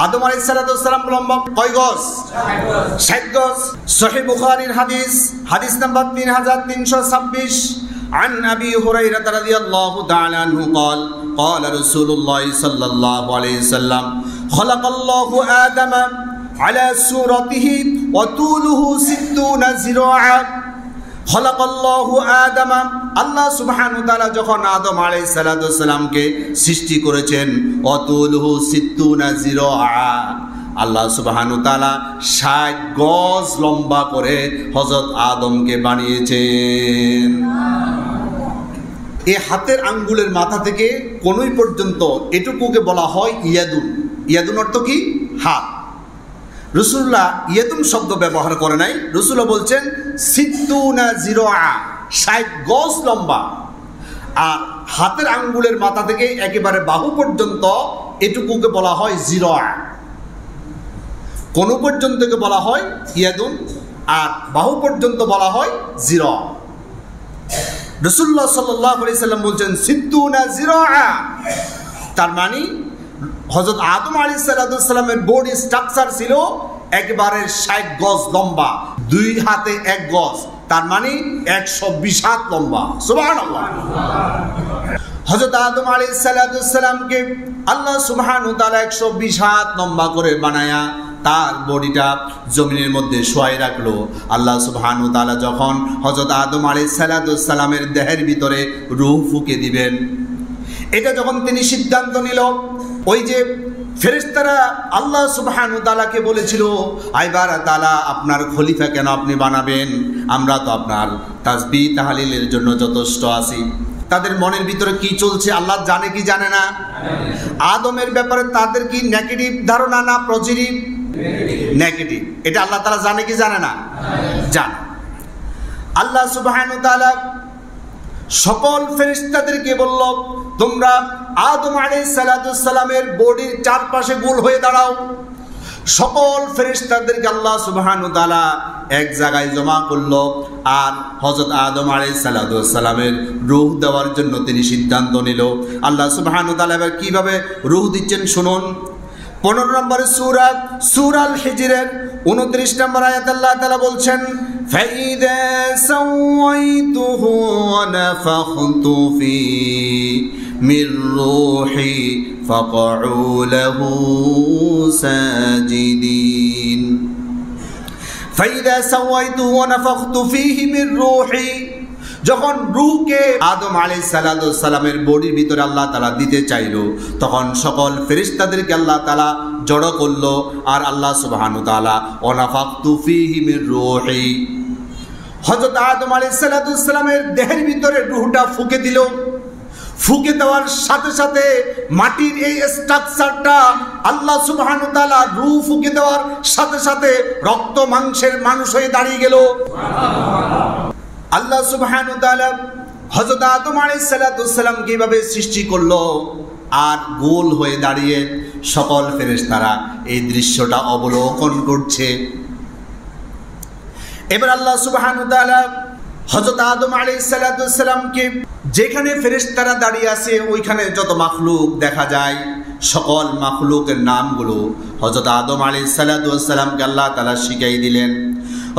আদম আলাইহিস সালাম লম্বা কয় গজ? 60 গজ। সহিহ বুখারীর হাদিস নাম্বার 3326 عن أبي هريرة رضي الله تعالى عنه قال قال رسول الله صلى الله عليه وسلم خلق الله آدم على صورته وطوله 60 ذراعا خلق الله آدم আল্লাহ সুবহানাহু ওয়া তাআলা যখন আদম আলাইহিস সালামকে সৃষ্টি করেছেন ওয়াতুলহু 60 যিরাআ আল্লাহ সুবহানাহু ওয়া তাআলা 60 গজ লম্বা করে হযরত আদমকে বানিয়েছেন। এই হাতের আঙ্গুলের মাথা থেকে কনুই পর্যন্ত এটুকুকে বলা হয় ইয়াদুন। ইয়াদুন অর্থ কি? হাত। রাসূলুল্লাহ ইয়াদুন শব্দ ব্যবহার করে নাই, রাসূলুল্লাহ বলছেন 60 যিরাআ 60 গজ লম্বা। আর হাতের আঙ্গুলের মাথা থেকে একেবারে বাহু পর্যন্ত এটুকুকে বলা হয় যিরাআ। কোন পর্যন্তকে বলা হয় ইয়াদুন, আর বাহু পর্যন্ত বলা হয় যিরাআ। রাসূলুল্লাহ সাল্লাল্লাহু আলাইহি সাল্লাম বলছেন 60 যিরাআ, তার মানে হযরত আদম আলাইহিস সালামের বডি স্ট্রাকচার ছিল একবারে 60 গজ লম্বা, 2 হাতে 1 গজ, তার মানে 120 হাত লম্বা। সুবহানাল্লাহ। হযরত আদম আলাইহিস সালামকে আল্লাহ সুবহানাহু ওয়া তাআলা 120 হাত লম্বা করে বানায়া তার বডিটা জমিনের মধ্যে শোয়াই রাখলো। আল্লাহ সুবহানাহু ওয়া তাআলা যখন হযরত আদম আলাইহিস সালামের দেহের ভিতরে রূহ ফুঁকে দিবেন, এটা যখন তিনি সিদ্ধান্ত নিল, ওই যে ফেরেশতারা আল্লাহ সুবহানাহু ওয়া তাআলাকে বলেছিল, আইবার তাআলা আপনার খলিফা কেন আপনি বানাবেন, আমরা তো আপনার তাসবিহ তাহলিলের জন্য যথেষ্ট আছি। তাদের মনের ভিতরে কি চলছে আল্লাহ জানে কি জানে না? আদমের ব্যাপারে তাদের কি নেগেটিভ ধারণা না পজিটিভ? নেগেটিভ। এটা আল্লাহ তাআলা জানে কি জানে না? জানে। আল্লাহ সুবহানাহু ওয়া তাআলা সকল ফেরেশতাদেরকে বলল, তোমরা আদম আলাইহিস সালামের বডির চারপাশে গোল হয়ে দাঁড়াও। সকল ফেরেশতাদেরকে আল্লাহ সুবহানাহু ওয়া তাআলা এক জায়গায় জমা করলো, আর হযরত আদম আলাইহিস সালামের রূহ দেওয়ার জন্য তিনি সিদ্ধান্ত নিল। আল্লাহ সুবহানাহু ওয়া তাআলা এবার কিভাবে রূহ দিচ্ছেন শুনুন। 15 নম্বর সূরা আল হিজরের 29 নম্বর আয়াত আল্লাহ তাআলা বলছেন, ফাইদা সাওয়াইতুহু ওয়া নাফাখতু ফি মির রূহি ফাকউ লাহু সাজিদিন। ফাইদা সাওয়াইতুহু ওয়া নাফাখতু ফিহি মির রূহি, যখন রূহকে আদম আলাইহিস সালামের বডির ভিতরে আল্লাহ তাআলা দিতে চাইলো, তখন সকল ফেরেশতাদেরকে আল্লাহ তাআলা জড়ো করলো, আর আল্লাহ সুবহানাহু ওয়া তাআলা ওয়ানাফাকতু ফীহি মির রূহি, হযরত আদম আলাইহিস সালামের দেহের ভিতরে রূহটা ফুঁকে দিল। ফুঁকে দেওয়ার সাথে সাথে মাটির এই স্ট্রাকচারটা আল্লাহ সুবহানাহু ওয়া তাআলা রূহ ফুঁকে দেওয়ার সাথে সাথে রক্ত মাংসের মানুষ হয়ে দাঁড়িয়ে গেল। আল্লাহ সুবহানাহু ওয়া তাআলা হযরত আদম আলাইহিস সালাম কিভাবে সৃষ্টি করলো, আর গোল হয়ে দাঁড়িয়ে সকল ফেরেশতারা এই দৃশ্যটা অবলোকন করছে। এবার আল্লাহ সুবহানাহু ওয়া তাআলা হযরত আদম আলাইহিস সালামকে যেখানে ফেরেশতারা দাঁড়িয়ে আছে ওইখানে যত মাখলুক দেখা যায়, সকল মাখলুকের নামগুলো হযরত আদম আলাইহিস সালামকে আল্লাহ তাআলা শিখিয়ে দিলেন।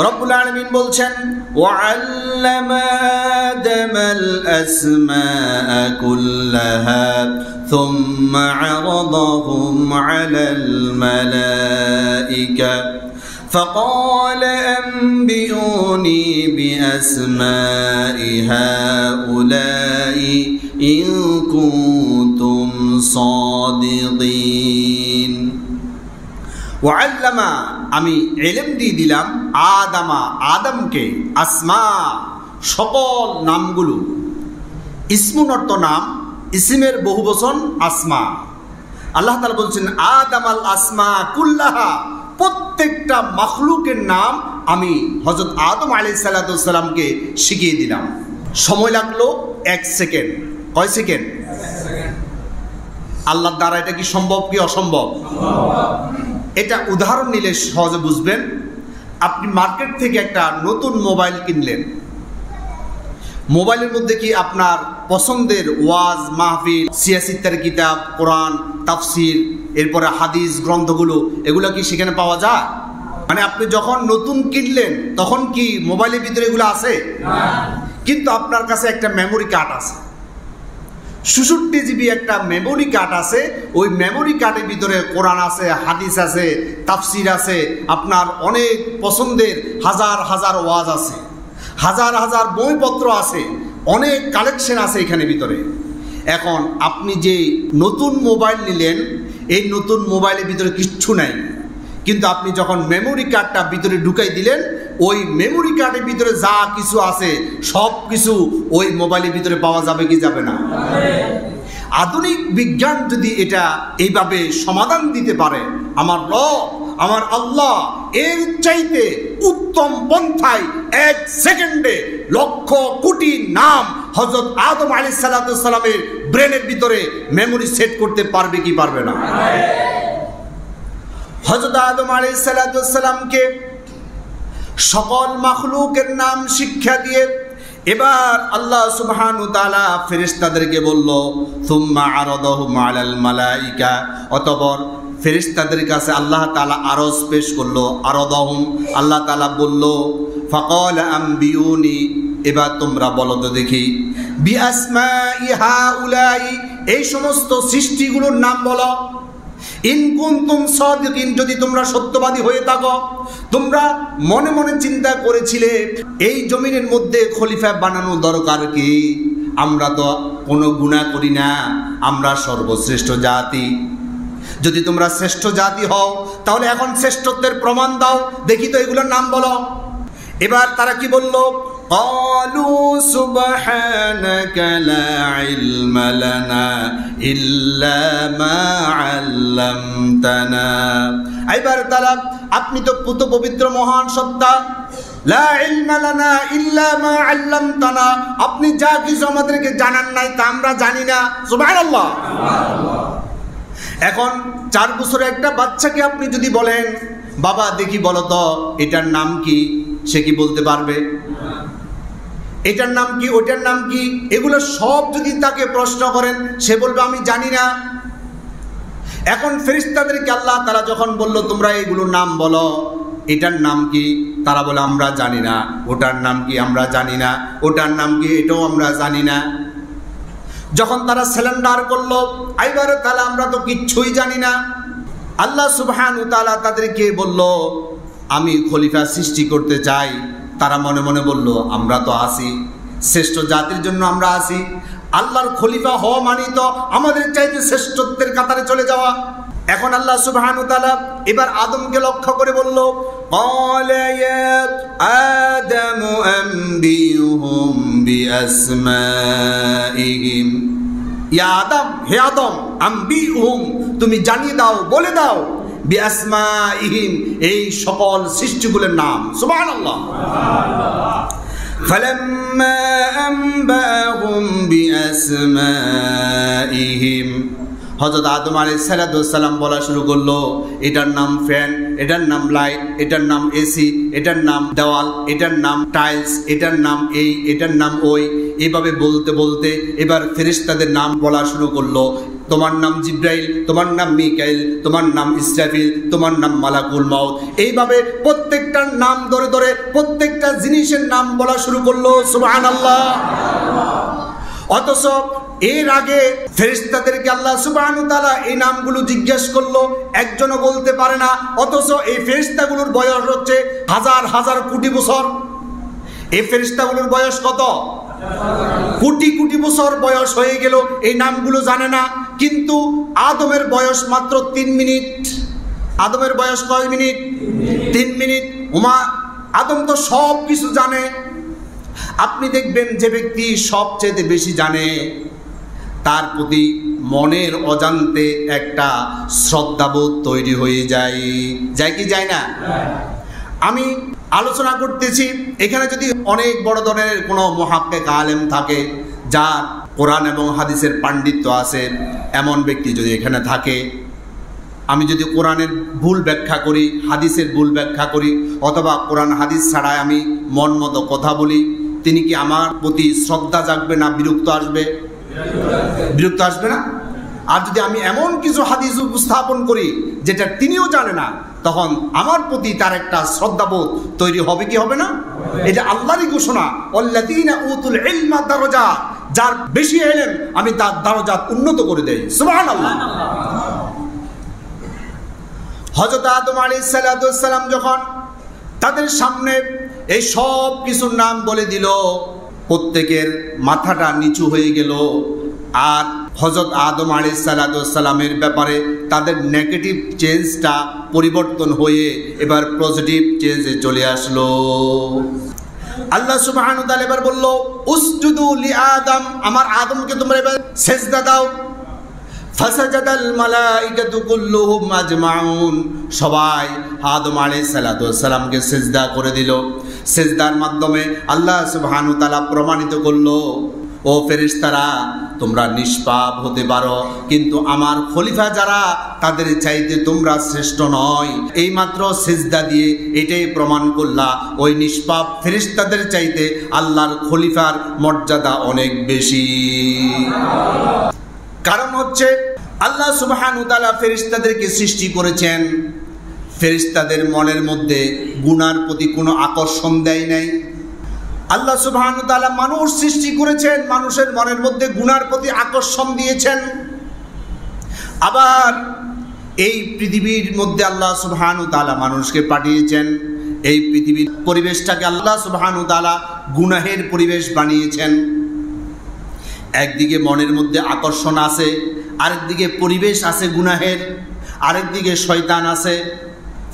রব্বুল আলামিন বলছেন, ওয়াল্লামা আদামাল আসমাআ কুল্লাহা থুম্মা আরাদাহুম আলাল মালাইকা فقال أنبئوني بأسماء هؤلاء إن كنتم صادقين। ওয়াল্লামা, আমি ইলম দিয়ে দিলাম, আদমকে আসমা, সকল নামগুলো। ইসমুন অর্থ নাম, ইসমের বহুবচন আসমা। আল্লাহ তাআলা বলছেন আদামাল আসমা কুল্লাহা, প্রত্যেকটা মাখলুকের নাম আমি হযরত আদম আলাইহিস সালামকে শিখিয়ে দিলাম। সময় লাগলো 1 সেকেন্ড। কয় সেকেন্ড? আল্লাহর দ্বারা এটা কি সম্ভব কি অসম্ভব? এটা উদাহরণ নিলে সহজে বুঝবেন। আপনি মার্কেট থেকে একটা নতুন মোবাইল কিনলেন, মোবাইলের মধ্যে কি আপনার পছন্দের ওয়াজ মাহফিল, সিয়াসিত্তার কিতাব, কোরআন, তাফসির এরপরে হাদিস গ্রন্থগুলো, এগুলো কি সেখানে পাওয়া যায়? মানে আপনি যখন নতুন কিনলেন তখন কি মোবাইলের ভিতরে এগুলো আছে? কিন্তু আপনার কাছে একটা মেমোরি কার্ড আছে, ৬৬ জিবি একটা মেমোরি কার্ড আছে। ওই মেমোরি কার্ডের ভিতরে কোরআন আছে, হাদিস আছে, তাফসির আছে, আপনার অনেক পছন্দের হাজার হাজার ওয়াজ আছে, হাজার হাজার বইপত্র আছে, অনেক কালেকশন আছে এখানে ভিতরে। এখন আপনি যে নতুন মোবাইল নিলেন, এই নতুন মোবাইলের ভিতরে কিচ্ছু নাই, কিন্তু আপনি যখন মেমোরি কার্ডটা ভিতরে ঢুকাই দিলেন, ওই মেমোরি কার্ডের ভিতরে যা কিছু আছে সব কিছু ওই মোবাইলের ভিতরে পাওয়া যাবে কি যাবে না? আধুনিক বিজ্ঞান যদি এটা এইভাবে সমাধান দিতে পারে, আমার রব, আমার আল্লাহ এর চাইতে উত্তম পন্থায় 1 সেকেন্ডে লক্ষ কোটি নাম হযরত আদম আলাইহিস সালামের ব্রেনের ভিতরে মেমোরি সেট করতে পারবে কি পারবে না? হযরত আদম আলাইহিস সালামকে সকল মাখলুকের নাম শিক্ষা দিয়ে এবার আল্লাহ সুবহানাহু ওয়া তাআলা ফেরেশতাদেরকে বলল, সুম্মা আরাদাহুম আলাল মালাইকা, অতঃপর ফেরেশতাদের কাছে আল্লাহ তাআলা আরজ পেশ করলো। আরাদাহুম, আল্লাহ তাআলা বলল, ফাকালা আম্বিউনি, এবার তোমরা বলো তো দেখি, বিআসমাই হাউলাই, এই সমস্ত সৃষ্টিগুলোর নাম বলো। ইন কুনতুম সাদিকিন, যদি তোমরা সত্যবাদী হয়ে থাকো। তোমরা মনে মনে চিন্তা করেছিলে এই জমিনের মধ্যে খলিফা বানানো দরকার কি? আমরা তো কোনো গুনাহ করি না, আমরা সর্বশ্রেষ্ঠ জাতি। যদি তোমরা শ্রেষ্ঠ জাতি হও তাহলে এখন শ্রেষ্ঠত্বের প্রমাণ দাও, দেখি তো এগুলোর নাম বলো। এবার তারা কি বলল? قالوا سبحانك لا علم لنا إلا ما علمتنا, এবার তারা, আপনি তো পুত পবিত্র মহান সত্তা, লা ইলমা লানা ইল্লা মা আল্লামতানা, আপনি যা কিছু আমাদেরকে জানান নাই তা আমরা জানি না। সুবহানাল্লাহ। এখন 4 বছরের একটা বাচ্চাকে আপনি যদি বলেন, বাবা দেখি বলো তো এটার নাম কি, সে কি বলতে পারবে? এটার নাম কি, ওটার নাম কি, এগুলো সব যদি তাকে প্রশ্ন করেন সে বলবে আমি জানি না। এখন ফেরেশতাদেরকে আল্লাহ তাআলা যখন বলল তোমরা এগুলোর নাম বলো, এটার নাম কি, তারা বলে আমরা জানি না। ওটার নাম কি, আমরা জানি না। ওটার নাম কি, এটাও আমরা জানি না। যখন তারা সিলিন্ডার করলো, এইবারে তাহলে আমরা তো কিচ্ছুই জানি না। আল্লাহ সুবহানাহু ওয়া তাআলা তাদেরকে বলল আমি খলিফা সৃষ্টি করতে চাই। তারা মনে মনে বলল আমরা তো আছি, শ্রেষ্ঠ জাতির জন্য আমরা আছি। আল্লাহর খলিফা হওয়া মানে তো আমাদের চাইতে শ্রেষ্ঠত্বের কাতারে চলে যাওয়া। এখন আল্লাহ সুবহানাহু ওয়া তাআলা এবার আদমকে লক্ষ্য করে বলল, ক্বালা ইয়া আদামু আনবিহুম বিআসমাইহিম, ইয়া আদম, হে আদম, আনবিহুম, তুমি জানিয়ে দাও, বলে দাও, বিআসমাইহিম, এই সকল সৃষ্টিগুলোর নাম। সুবহানাল্লাহ। ফালাম্মা আনবাহুম বিআসমাইহিম, হযরত আদম আলাইহিস সালাম বলা শুরু করলো, এটার নাম ফ্যান, এটার নাম লাইট, এটার নাম এসি, এটার নাম দেওয়াল, এটার নাম টাইলস, এটার নাম এই, এটার নাম ওই। এইভাবে বলতে বলতে এবার ফেরেশতাদের নাম বলা শুরু করলো। তোমার নাম জিব্রাইল, তোমার নাম মিকাইল, তোমার নাম ইসরাফিল, তোমার নাম মালাকুল মাউত। এইভাবে প্রত্যেকটার নাম ধরে ধরে প্রত্যেকটা জিনিসের নাম বলা শুরু করলো। সুবহানাল্লাহ। অথচ এর আগে ফেরেশতাদেরকে আল্লাহ সুবহানাহু ওয়া তাআলা এই নামগুলো জিজ্ঞেস করলো, একজনও বলতে পারে না। অথচ এই ফেরেশতাগুলোর বয়স হচ্ছে হাজার হাজার কোটি বছর। এই ফেরেশতাগুলোর বয়স কত? কোটি কোটি বছর বয়স হয়ে গেল, এই নামগুলো জানে না। কিন্তু আদমের বয়স মাত্র 3 মিনিট। আদমের বয়স কয় মিনিট? 3 মিনিট। আদম তো সব কিছু জানে। আপনি দেখবেন যে ব্যক্তি সবচেয়ে বেশি জানে তার প্রতি মনের অজান্তে একটা শ্রদ্ধাবোধ তৈরি হয়ে যায়, যায় কি যায় না? আমি আলোচনা করতেছি, এখানে যদি অনেক বড় ধরনের কোনো মুহাক্কিক আলেম থাকে, যার কোরআন এবং হাদিসের পাণ্ডিত্য আছে, এমন ব্যক্তি যদি এখানে থাকে, আমি যদি কোরআনের ভুল ব্যাখ্যা করি, হাদিসের ভুল ব্যাখ্যা করি, অথবা কোরআন হাদিস ছাড়াই আমি মন মতো কথা বলি, তিনি কি আমার প্রতি শ্রদ্ধা জাগবে না বিরক্ত আসবে? বিরক্ত আসবে না? আর যদি আমি এমন কিছু হাদিস উপস্থাপন করি যেটা তিনিও জানে না, তখন আমার প্রতি তার একটা শ্রদ্ধাবোধ তৈরি হবে কি হবে না? এটা আল্লাহরই ঘোষণা, আল্লাযীনা উতুল ইলমা দারাজাত, যার বেশি ইলম আমি তার দারাজাত উন্নত করে দেই। সুবহানাল্লাহ। হযরত আদম আলাইহিস সালাম যখন তাদের সামনে এই সব কিছুর নাম বলে দিল, প্রত্যেকের মাথাটা নিচু হয়ে গেল। আর হযরত আদম আলাইহিস সালামের ব্যাপারে তাদের নেগেটিভ চেঞ্জটা পরিবর্তন হয়ে এবার পজিটিভ চেঞ্জে চলে আসলো। আল্লাহ সুবহানাহু ওয়া তাআলা এবার বলল, উসজুদু লিআদম, আমার আদমকে তোমরা এবার সিজদা দাও। ফাসাজাদাল মালাইকাতু কুল্লুহুম আজমাউন, সবাই আদম আলাইহিস সালামকে সিজদা করে দিল। সিজদার মাধ্যমে আল্লাহ সুবহানাহু ওয়া তাআলা প্রমাণিত করলো, ও ফেরেশতারা তোমরা নিষ্পাপ হতে পারো, কিন্তু আমার খলিফা যারা তাদের চাইতে তোমরা শ্রেষ্ঠ নয়। এইমাত্র সিজদা দিয়ে এটাই প্রমাণ করলা ওই নিষ্পাপ ফেরেশতাদের চাইতে আল্লাহর খলিফার মর্যাদা অনেক বেশি। কারণ হচ্ছে আল্লাহ সুবহানাহু ওয়া তাআলা ফেরেশতাদেরকে সৃষ্টি করেছেন, ফেরেশতাদের মনের মধ্যে গুনার প্রতি কোনো আকর্ষণ দেয় নাই। আল্লাহ সুবহানাহু ওয়া তাআলা মানুষ সৃষ্টি করেছেন, মানুষের মনের মধ্যে গুনার প্রতি আকর্ষণ দিয়েছেন। আবার এই পৃথিবীর মধ্যে আল্লাহ সুবহানাহু ওয়া তাআলা মানুষকে পাঠিয়েছেন, এই পৃথিবীর পরিবেশটাকে আল্লাহ সুবহানাহু ওয়া তাআলা গুনাহের পরিবেশ বানিয়েছেন। একদিকে মনের মধ্যে আকর্ষণ আছে, আরেকদিকে পরিবেশ আছে গুনাহের, আরেকদিকে শয়তান আছে।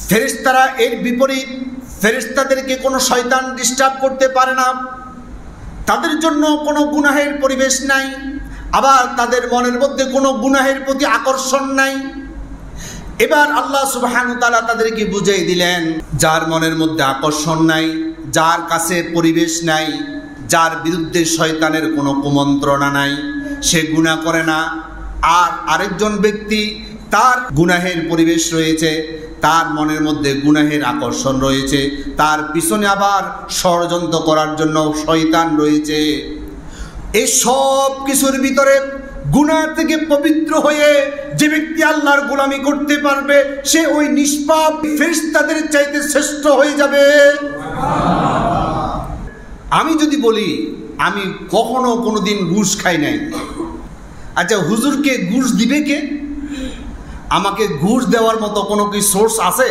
ফেরেশতারা এর বিপরীত, ফেরেশতাদেরকে কোনো শয়তান ডিস্টার্ব করতে পারে না, তাদের জন্য কোনো গুনাহের পরিবেশ নাই, আবার তাদের মনের মধ্যে কোনো গুনাহের প্রতি আকর্ষণ নাই। এবার আল্লাহ সুবহানাহু ওয়া তাআলা তাদেরকে বুঝিয়ে দিলেন, যার মনের মধ্যে আকর্ষণ নাই, যার কাছে পরিবেশ নাই, যার বিরুদ্ধে শয়তানের কোনো কুমন্ত্রণা নাই, সে গুনাহ করে না। আর আরেকজন ব্যক্তি, তার গুনাহের পরিবেশ রয়েছে, তার মনের মধ্যে গুনাহের আকর্ষণ রয়েছে, তার পিছনে আবার ষড়যন্ত্র করার জন্য শয়তান রয়েছে। এই সব কিছুর ভিতরে গুনাহ থেকে পবিত্র হয়ে যে ব্যক্তি আল্লাহর গোলামি করতে পারবে, সে ওই নিষ্পাপ ফেরেশতাদের চাইতে শ্রেষ্ঠ হয়ে যাবে। আমি যদি বলি আমি কখনো কোনোদিন ঘুষ খাই নাই, আচ্ছা হুজুরকে ঘুষ দিবে কে? আমাকে ঘুষ দেওয়ার মতো কোনো কি সোর্স আছে?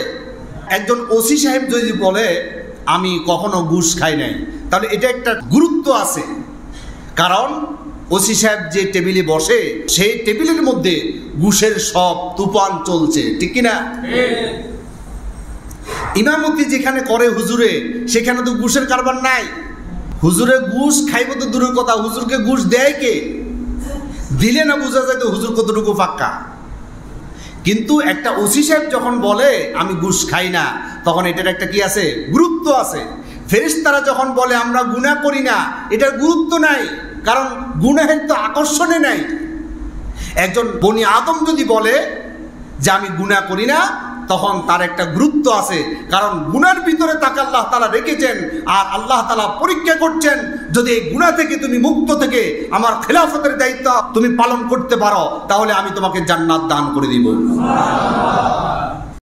একজন ওসি সাহেব যদি বলে আমি কখনো ঘুষ খাই নাই, তাহলে এটা একটা গুরুত্ব আছে। কারণ ওসি সাহেব যে টেবিলে বসে, সেই টেবিলের মধ্যে ঘুষের সব তুফান চলছে, ঠিক কিনা? ইমামতি যেখানে করে হুজুরে, সেখানে তো ঘুষের কারবার নাই। হুজুরে ঘুষ খাইব তো দূরের কথা, হুজুরকে ঘুষ দেয় কে? দিলে না বোঝা যায় তো হুজুর কতটুকু পাক্কা। কিন্তু একটা ওসি সাহেব যখন বলে আমি ঘুষ খাই না, তখন এটার একটা কি আছে? গুরুত্ব আছে। ফেরেশতারা যখন বলে আমরা গুনাহ করি না, এটার গুরুত্ব নাই, কারণ গুনাহের তো আকর্ষণে নাই। একজন বনি আদম যদি বলে যে আমি গুনাহ করি না, তখন তার একটা গুরুত্ব আছে, কারণ গুনার ভিতরে তাকে আল্লাহ তাআলা রেখেছেন, আর আল্লাহ তাআলা পরীক্ষা করছেন, যদি এই গুনাহ থেকে তুমি মুক্ত থেকে আমার খেলাফতের দায়িত্ব তুমি পালন করতে পারো, তাহলে আমি তোমাকে জান্নাত দান করে দিব।